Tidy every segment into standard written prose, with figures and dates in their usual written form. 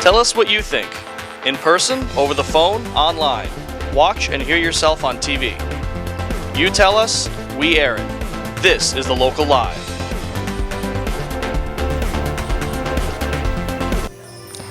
Tell us what you think. In person, over the phone, online. Watch and hear yourself on TV. You tell us, we air it. This is The Local Live.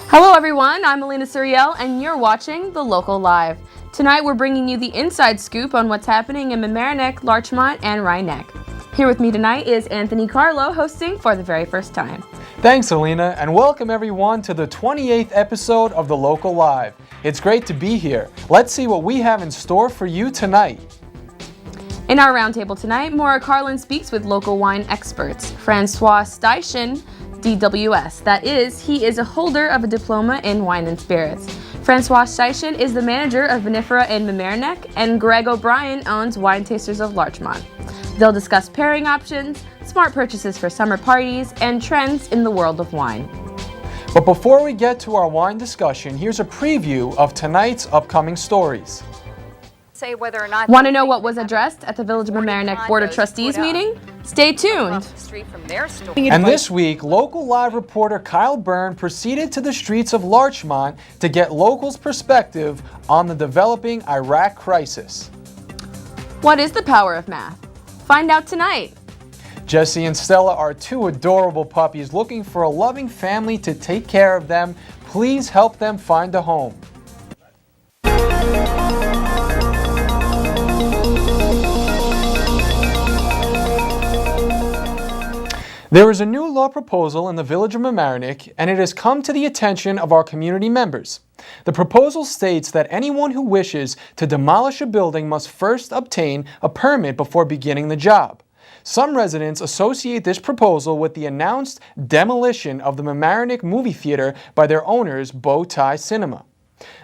Hello everyone, I'm Alina Suriel and you're watching The Local Live. Tonight we're bringing you the inside scoop on what's happening in Mamaroneck, Larchmont, and Rhinebeck. Here with me tonight is Anthony Carlo, hosting for the very first time. Thanks, Alina, and welcome everyone to the 28th episode of The Local Live. It's great to be here. Let's see what we have in store for you tonight. In our roundtable tonight, Maura Carlin speaks with local wine experts. Francois Steichen, DWS, that is, he is a holder of a diploma in wine and spirits. Francois Steichen is the manager of Vinifera in Mamaroneck, and Greg O'Brien owns Wine Tasters of Larchmont. They'll discuss pairing options, smart purchases for summer parties, and trends in the world of wine. But before we get to our wine discussion, here's a preview of tonight's upcoming stories. Say whether or not Want to know what was addressed at the Village of Mamaroneck Board of Trustees meeting? Stay tuned. And this week, Local Live reporter Kyle Byrne proceeded to the streets of Larchmont to get locals' perspective on the developing Iraq crisis. What is the power of math? Find out tonight. Jesse and Stella are two adorable puppies looking for a loving family to take care of them. Please help them find a home. There is a new law proposal in the Village of Mamaroneck, and it has come to the attention of our community members. The proposal states that anyone who wishes to demolish a building must first obtain a permit before beginning the job. Some residents associate this proposal with the announced demolition of the Mamaroneck movie theater by their owners, Bow Tie Cinema.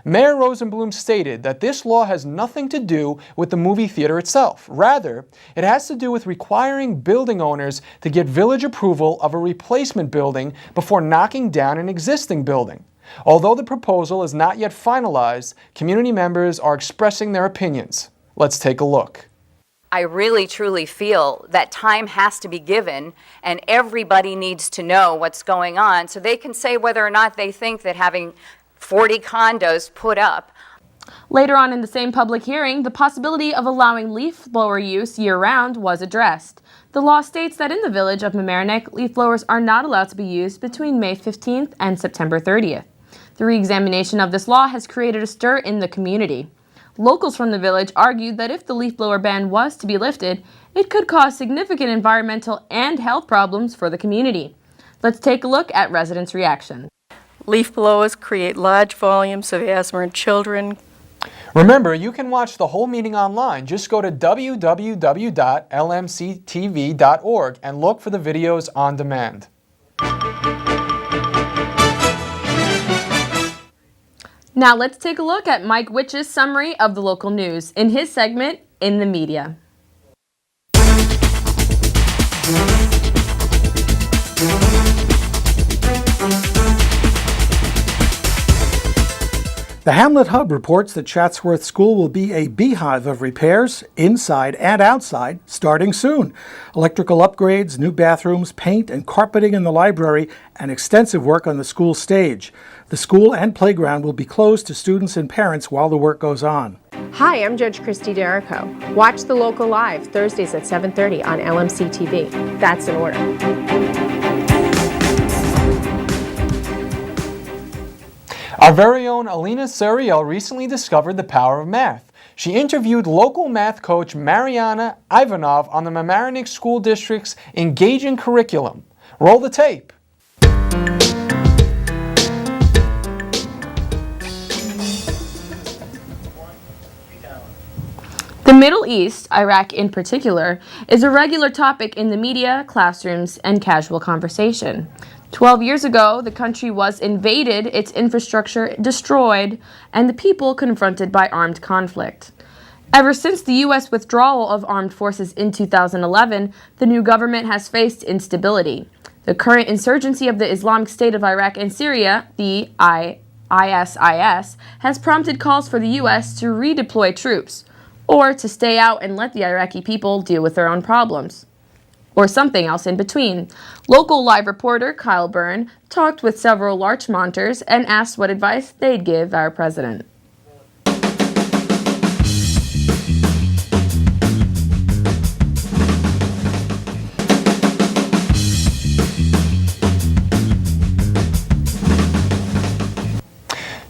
Mayor Rosenblum stated that this law has nothing to do with the movie theater itself. Rather, it has to do with requiring building owners to get village approval of a replacement building before knocking down an existing building. Although the proposal is not yet finalized, community members are expressing their opinions. Let's take a look. I really truly feel that time has to be given and everybody needs to know what's going on so they can say whether or not they think that having 40 condos put up. Later on in the same public hearing, the possibility of allowing leaf blower use year-round was addressed. The law states that in the Village of Mamaroneck, leaf blowers are not allowed to be used between May 15th and September 30th. The re-examination of this law has created a stir in the community. Locals from the village argued that if the leaf blower ban was to be lifted, it could cause significant environmental and health problems for the community. Let's take a look at residents' reaction. Leaf blowers create large volumes of asthma in children. Remember, you can watch the whole meeting online. Just go to www.lmctv.org and look for the videos on demand. Now let's take a look at Mike Witch's summary of the local news in his segment, In the Media. The Hamlet Hub reports that Chatsworth School will be a beehive of repairs, inside and outside, starting soon. Electrical upgrades, new bathrooms, paint and carpeting in the library, and extensive work on the school stage. The school and playground will be closed to students and parents while the work goes on. Hi, I'm Judge Christy Derrico. Watch The Local Live, Thursdays at 7:30 on LMC TV. That's in order. Our very own Alina Suriel recently discovered the power of math. She interviewed local math coach Mariana Ivanov on the Mamaroneck School District's engaging curriculum. Roll the tape. The Middle East, Iraq in particular, is a regular topic in the media, classrooms, and casual conversation. 12 years ago, the country was invaded, its infrastructure destroyed, and the people confronted by armed conflict. Ever since the U.S. withdrawal of armed forces in 2011, the new government has faced instability. The current insurgency of the Islamic State of Iraq and Syria, the ISIS, has prompted calls for the U.S. to redeploy troops, or to stay out and let the Iraqi people deal with their own problems. or something else in between. Local Live reporter Kyle Byrne talked with several Larchmonters and asked what advice they'd give our president.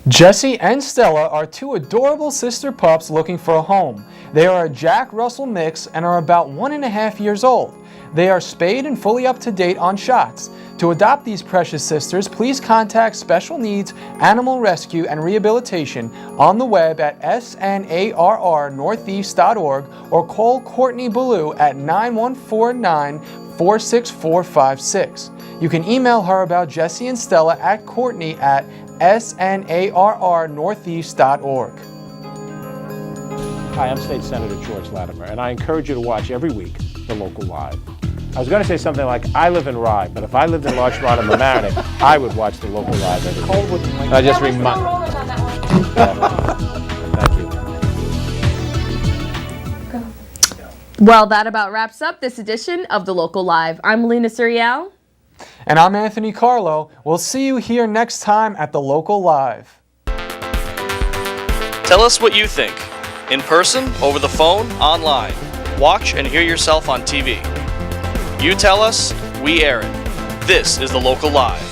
Jessie and Stella are two adorable sister pups looking for a home. They are a Jack Russell mix and are about 1.5 years old. They are spayed and fully up to date on shots. To adopt these precious sisters, please contact Special Needs Animal Rescue and Rehabilitation on the web at snarrnortheast.org or call Courtney Ballou at 9149-46456. You can email her about Jessie and Stella at Courtney at snarrnortheast.org. Hi, I'm State Senator George Latimer, and I encourage you to watch every week The Local Live. I was going to say something like, I live in Rye, but if I lived in Larchmont and Mamaroneck, I would watch The Local Live every week. I just remind. Thank you. Well, that about wraps up this edition of The Local Live. I'm Melina Suriel. And I'm Anthony Carlo. We'll see you here next time at The Local Live. Tell us what you think. In person, over the phone, online. Watch and hear yourself on TV. You tell us, we air it. This is The Local Live.